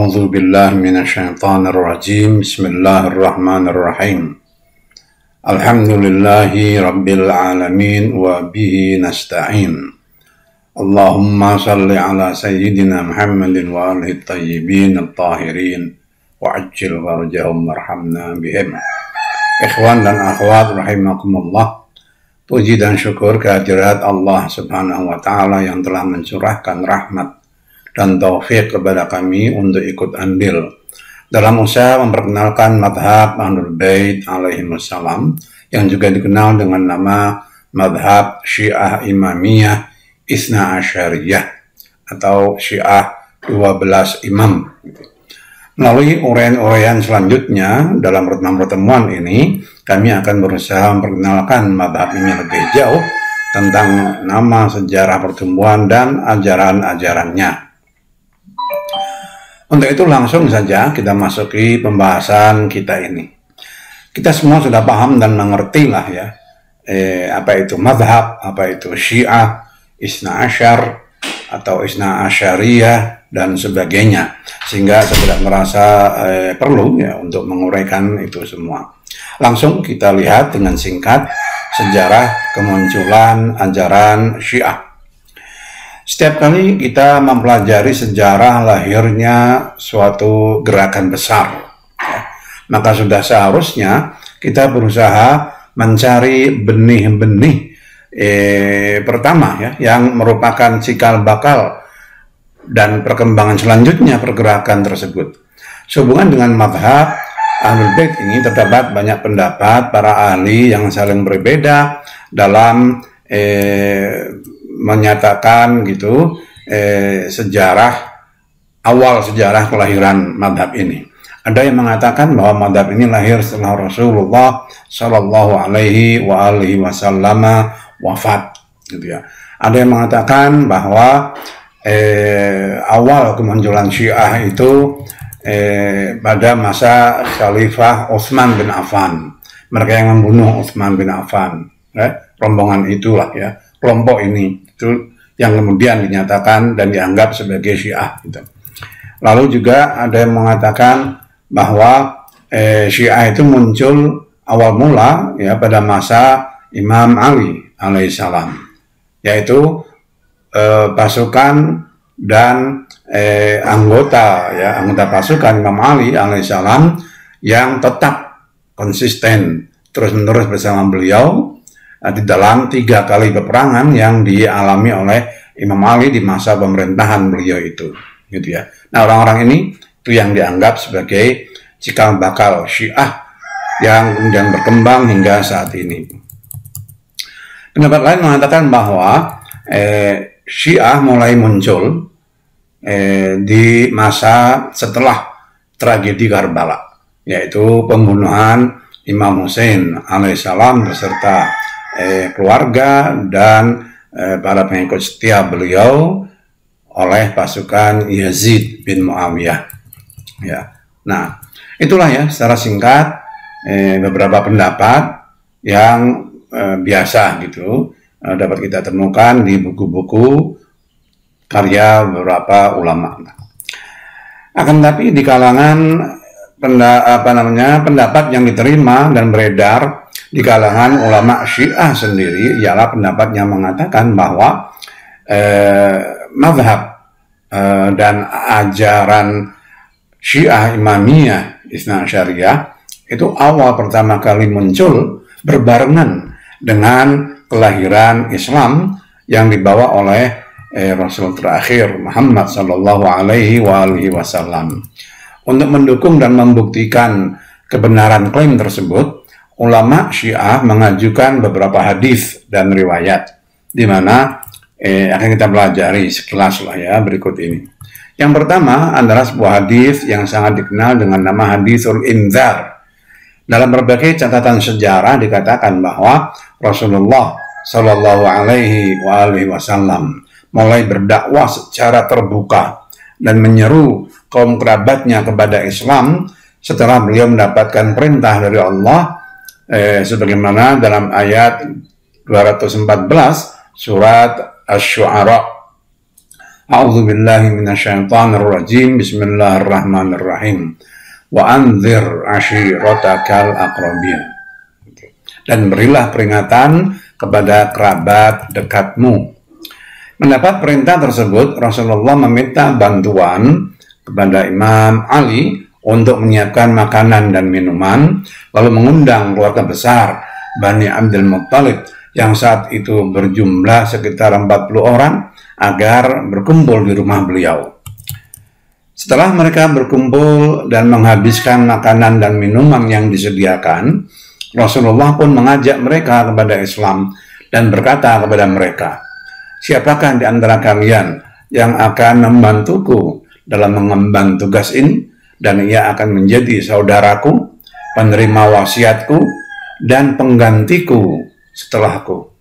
A'udzu billahi minasyaitonir rajim. Bismillahirrahmanirrahim. Alhamdulillahi rabbil alamin wa bihi nasta'in. Allahumma salli ala sayyidina Muhammadin wa alihi thayyibin at-tahirin wa ajil farjahum warhamna bihim. Ikhwan dan akhwat rahimakumullah. Puji dan syukur kehadirat Allah Subhanahu wa taala yang telah mencurahkan rahmat dan taufik kepada kami untuk ikut andil dalam usaha memperkenalkan madhab Ahlul Bait alaihimussalam yang juga dikenal dengan nama madhab Syiah Imamiyah Isna Asyariyah atau Syiah 12 Imam. Melalui uraian-uraian selanjutnya dalam pertemuan ini, kami akan berusaha memperkenalkan madhab ini lebih jauh tentang nama, sejarah pertumbuhan, dan ajaran-ajarannya. Untuk itu langsung saja kita masuki pembahasan kita ini. Kita semua sudah paham dan mengerti lah ya, apa itu madhab, apa itu Syiah, Isna Asyar, atau Isna Asyariyah, dan sebagainya. Sehingga saya tidak merasa perlu ya untuk menguraikan itu semua. Langsung kita lihat dengan singkat sejarah kemunculan ajaran Syiah. Setiap kali kita mempelajari sejarah lahirnya suatu gerakan besar, ya, maka sudah seharusnya kita berusaha mencari benih-benih pertama ya, yang merupakan cikal bakal dan perkembangan selanjutnya pergerakan tersebut. Sehubungan dengan madhab Ahlul Bait ini terdapat banyak pendapat para ahli yang saling berbeda dalam menyatakan gitu awal sejarah kelahiran madhab ini. Ada yang mengatakan bahwa madhab ini lahir setelah Rasulullah Shallallahu Alaihi Wasallam wafat, gitu ya. Ada yang mengatakan bahwa awal kemunculan Syiah itu pada masa Khalifah Utsman bin Affan. Mereka yang membunuh Utsman bin Affan, rombongan itulah ya, kelompok ini itu yang kemudian dinyatakan dan dianggap sebagai Syiah gitu. Lalu juga ada yang mengatakan bahwa Syiah itu muncul awal mula ya pada masa Imam Ali alaihissalam, yaitu pasukan dan anggota pasukan Imam Ali alaihissalam yang tetap konsisten terus-menerus bersama beliau di dalam 3 kali peperangan yang dialami oleh Imam Ali di masa pemerintahan beliau itu, gitu ya. Nah, orang-orang ini itu yang dianggap sebagai cikal bakal Syiah yang kemudian berkembang hingga saat ini. Pendapat lain mengatakan bahwa Syiah mulai muncul di masa setelah tragedi Karbala, yaitu pembunuhan Imam Hussein alaihissalam beserta keluarga dan para pengikut setia beliau oleh pasukan Yazid bin Muawiyah. Ya, nah itulah ya secara singkat beberapa pendapat yang biasa gitu dapat kita temukan di buku-buku karya beberapa ulama. Akan tapi di kalangan pendapat yang diterima dan beredar di kalangan ulama Syiah sendiri ialah pendapat yang mengatakan bahwa mazhab dan ajaran Syiah Imamiyah Isna Asyariyah itu awal pertama kali muncul berbarengan dengan kelahiran Islam yang dibawa oleh Rasul terakhir Muhammad Sallallahu Alaihi Wasallam. Untuk mendukung dan membuktikan kebenaran klaim tersebut, ulama Syiah mengajukan beberapa hadis dan riwayat, di mana akan kita pelajari sekilas lah ya berikut ini. Yang pertama adalah sebuah hadis yang sangat dikenal dengan nama hadisul inzar. Dalam berbagai catatan sejarah dikatakan bahwa Rasulullah Shallallahu Alaihi Wasallam mulai berdakwah secara terbuka dan menyeru kaum kerabatnya kepada Islam setelah beliau mendapatkan perintah dari Allah sebagaimana dalam ayat 214 surat Asy-Syu'ara. A'udzu billahi minasyaitonir rajim. Bismillahirrahmanirrahim. Wa anzir ashiratakal aqrabin. Dan berilah peringatan kepada kerabat dekatmu. Mendapat perintah tersebut, Rasulullah meminta bantuan kepada Imam Ali untuk menyiapkan makanan dan minuman, lalu mengundang keluarga besar Bani Abdul Muttalib yang saat itu berjumlah sekitar 40 orang agar berkumpul di rumah beliau. Setelah mereka berkumpul dan menghabiskan makanan dan minuman yang disediakan, Rasulullah pun mengajak mereka kepada Islam dan berkata kepada mereka, "Siapakah di antara kalian yang akan membantuku dalam mengemban tugas ini? Dan ia akan menjadi saudaraku, penerima wasiatku, dan penggantiku setelahku."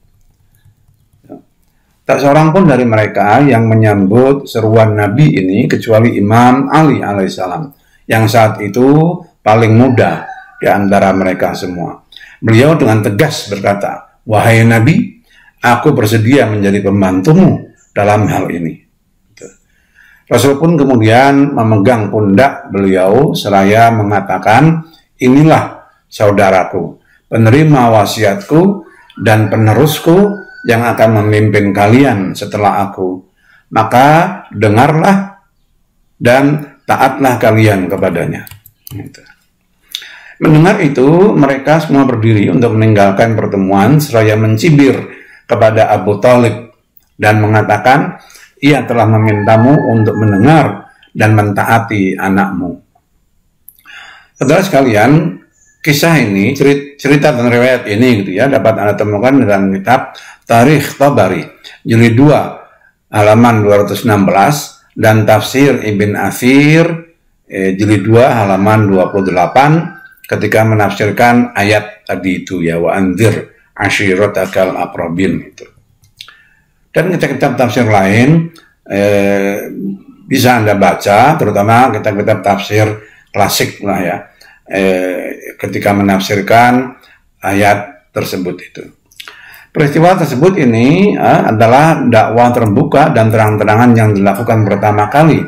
Tak seorang pun dari mereka yang menyambut seruan Nabi ini kecuali Imam Ali alaihissalam, yang saat itu paling muda di antara mereka semua. Beliau dengan tegas berkata, "Wahai Nabi, aku bersedia menjadi pembantumu dalam hal ini." Rasul pun kemudian memegang pundak beliau seraya mengatakan, "Inilah saudaraku, penerima wasiatku dan penerusku yang akan memimpin kalian setelah aku. Maka dengarlah dan taatlah kalian kepadanya." Mendengar itu, mereka semua berdiri untuk meninggalkan pertemuan seraya mencibir kepada Abu Thalib dan mengatakan, "Ia telah memintamu untuk mendengar dan mentaati anakmu." Saudara sekalian, kisah ini, cerita dan riwayat ini gitu ya, dapat Anda temukan dalam kitab Tarikh Tabari, jilid 2, halaman 216, dan Tafsir Ibn Athir, jilid 2, halaman 28, ketika menafsirkan ayat tadi itu ya, wa anzir ashiratakal aqrabin itu. Dan kitab-kitab tafsir lain bisa Anda baca, terutama kitab-kitab tafsir klasik lah ya, ketika menafsirkan ayat tersebut itu. Peristiwa tersebut ini adalah dakwah terbuka dan terang-terangan yang dilakukan pertama kali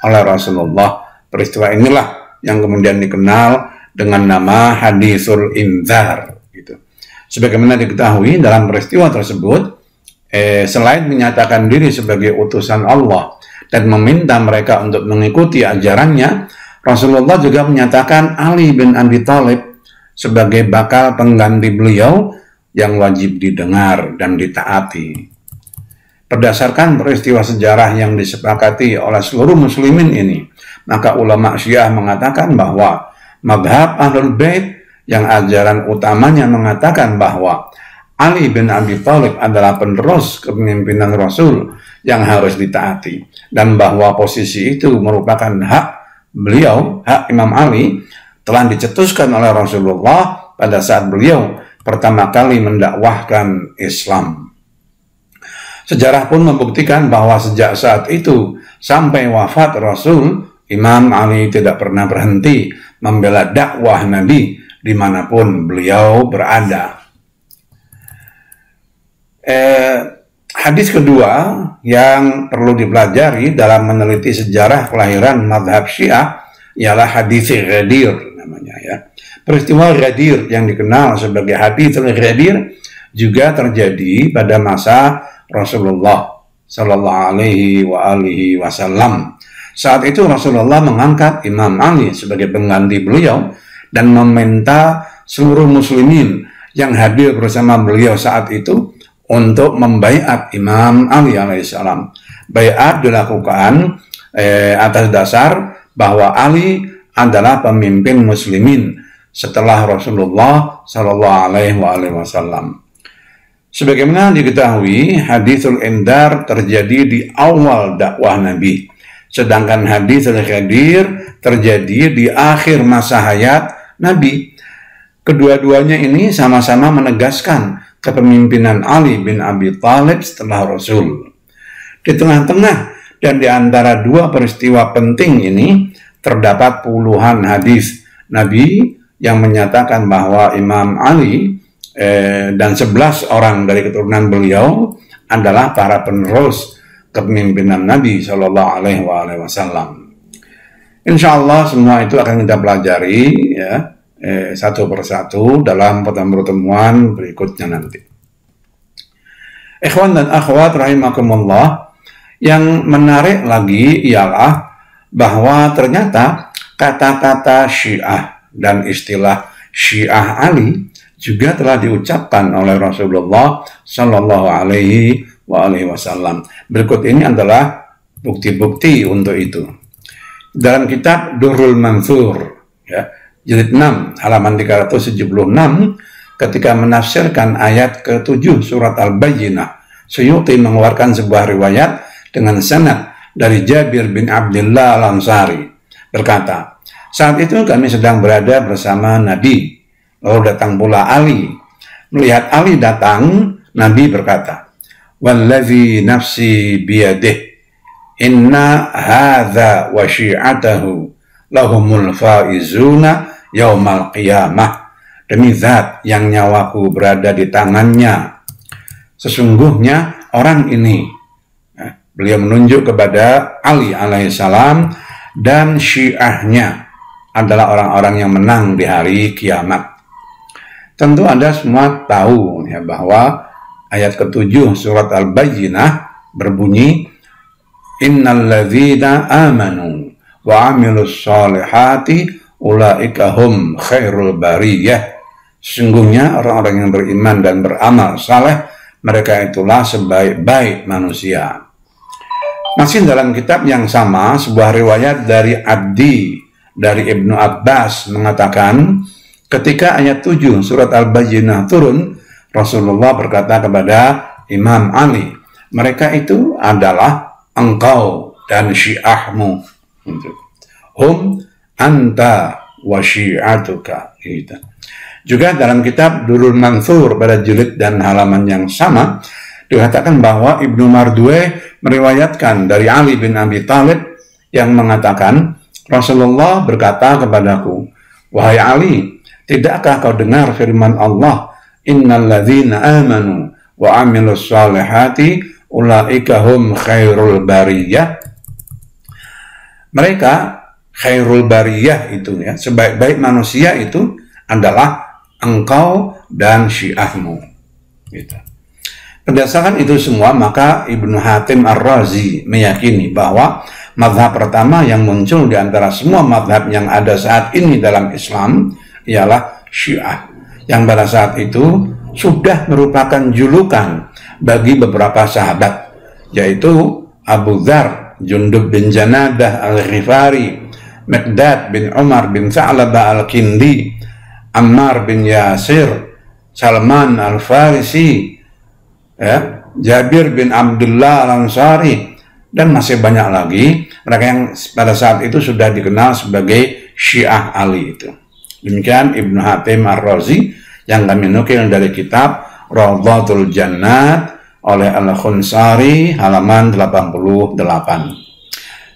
oleh Rasulullah. Peristiwa inilah yang kemudian dikenal dengan nama Hadisul Inzar gitu. Sebagaimana diketahui dalam peristiwa tersebut, selain menyatakan diri sebagai utusan Allah dan meminta mereka untuk mengikuti ajarannya, Rasulullah juga menyatakan Ali bin Abi Thalib sebagai bakal pengganti beliau yang wajib didengar dan ditaati. Berdasarkan peristiwa sejarah yang disepakati oleh seluruh muslimin ini, maka ulama Syiah mengatakan bahwa mazhab Ahlul Bait yang ajaran utamanya mengatakan bahwa Ali bin Abi Thalib adalah penerus kepemimpinan Rasul yang harus ditaati, dan bahwa posisi itu merupakan hak beliau, hak Imam Ali, telah dicetuskan oleh Rasulullah pada saat beliau pertama kali mendakwahkan Islam. Sejarah pun membuktikan bahwa sejak saat itu sampai wafat Rasul, Imam Ali tidak pernah berhenti membela dakwah Nabi dimanapun beliau berada. Hadis kedua yang perlu dipelajari dalam meneliti sejarah kelahiran mazhab Syiah ialah hadis Ghadir namanya ya. Peristiwa Ghadir yang dikenal sebagai hadis Ghadir juga terjadi pada masa Rasulullah Sallallahu Alaihi Wasallam. Saat itu Rasulullah mengangkat Imam Ali sebagai pengganti beliau dan meminta seluruh muslimin yang hadir bersama beliau saat itu untuk membaiat Imam Ali alaihissalam. Baiat dilakukan atas dasar bahwa Ali adalah pemimpin muslimin setelah Rasulullah Sallallahu Alaihi Wasallam. Sebagaimana diketahui, hadisul indar terjadi di awal dakwah Nabi, sedangkan hadisul Ghadir terjadi di akhir masa hayat Nabi. Kedua-duanya ini sama-sama menegaskan kepemimpinan Ali bin Abi Thalib setelah Rasul. Di tengah-tengah dan di antara dua peristiwa penting ini terdapat puluhan hadis Nabi yang menyatakan bahwa Imam Ali dan 11 orang dari keturunan beliau adalah para penerus kepemimpinan Nabi Shallallahu Alaihi Wasallam. Insya Allah semua itu akan kita pelajari ya satu persatu dalam pertemuan berikutnya nanti. Ikhwan dan akhwat rahimakumullah, yang menarik lagi ialah bahwa ternyata kata-kata Syiah dan istilah Syiah Ali juga telah diucapkan oleh Rasulullah Shallallahu Alaihi Wasallam. Berikut ini adalah bukti-bukti untuk itu. Dalam kitab Durrul Mansur, ya, jilid 6, halaman 376, ketika menafsirkan ayat ke-7 surat Al-Bayyinah, Suyuti mengeluarkan sebuah riwayat dengan sanad dari Jabir bin Abdullah Al-Ansari, berkata, saat itu kami sedang berada bersama Nabi. Lalu datang pula Ali. Melihat Ali datang, Nabi berkata, "Wallazi nafsi biyadih, inna hadza wa syi'atahu lahumul faizuna yaumal qiyamah." Demi zat yang nyawaku berada di tangannya, sesungguhnya orang ini, beliau menunjuk kepada Ali alaihissalam, dan syiahnya adalah orang-orang yang menang di hari kiamat. Tentu Anda semua tahu ya, bahwa ayat ke-7 surat Al-Bayyinah berbunyi, innal ladzina amanu wa amilus solihati ulaika hum khairul bariyah. Sesungguhnya orang-orang yang beriman dan beramal saleh, mereka itulah sebaik-baik manusia. Masih dalam kitab yang sama, sebuah riwayat dari Abdi dari Ibnu Abbas mengatakan, ketika ayat 7 surat Al-Bayyinah turun, Rasulullah berkata kepada Imam Ali, mereka itu adalah engkau dan syiahmu. Hum anta wa syi'atuka. Gitu. Juga dalam kitab Durrul Mansur pada jilid dan halaman yang sama, dikatakan bahwa Ibnu Mardue meriwayatkan dari Ali bin Abi Thalib yang mengatakan, Rasulullah berkata kepadaku, wahai Ali, tidakkah kau dengar firman Allah, innal ladzina amanu wa amilus solihati ulaika hum khairul bariyah. Mereka khairul bariyah itu ya, sebaik-baik manusia itu adalah engkau dan syiahmu. Gitu. Berdasarkan itu semua, maka Ibnu Hatim Ar-Razi meyakini bahwa mazhab pertama yang muncul di antara semua mazhab yang ada saat ini dalam Islam ialah Syiah, yang pada saat itu sudah merupakan julukan bagi beberapa sahabat, yaitu Abu Dzar, Jundub bin Janadah Al-Ghifari, Miqdad bin Umar bin Sa'labah Al-Kindi, Ammar bin Yasir, Salman Al-Farisi, ya, Jabir bin Abdullah Al-Ansari, dan masih banyak lagi mereka yang pada saat itu sudah dikenal sebagai Syiah Ali itu. Demikian Ibnu Hatim Ar-Razi yang kami nukil dari kitab Rawdatul Jannat oleh Al-Khunsari halaman 88.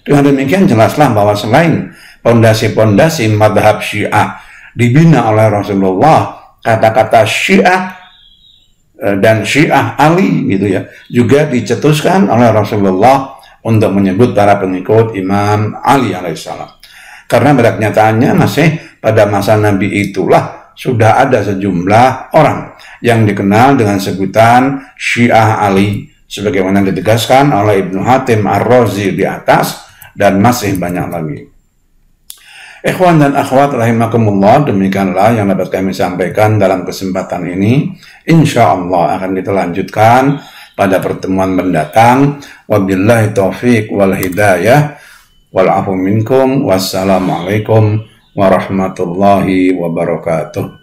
Dengan demikian jelaslah bahwa selain pondasi-pondasi madhab Syiah dibina oleh Rasulullah, kata-kata Syiah dan Syiah Ali gitu ya, juga dicetuskan oleh Rasulullah untuk menyebut para pengikut Imam Ali alaihissalam. Karena pada kenyataannya masih pada masa Nabi itulah sudah ada sejumlah orang yang dikenal dengan sebutan Syiah Ali, sebagaimana ditegaskan oleh Ibnu Hatim Ar-Razi di atas, dan masih banyak lagi. Ikhwan dan akhwat rahimakumullah, demikianlah yang dapat kami sampaikan dalam kesempatan ini. Insya Allah akan kita lanjutkan pada pertemuan mendatang. Wabillahi taufiq wal hidayah wal afu minkum. Wassalamualaikum warahmatullahi wabarakatuh.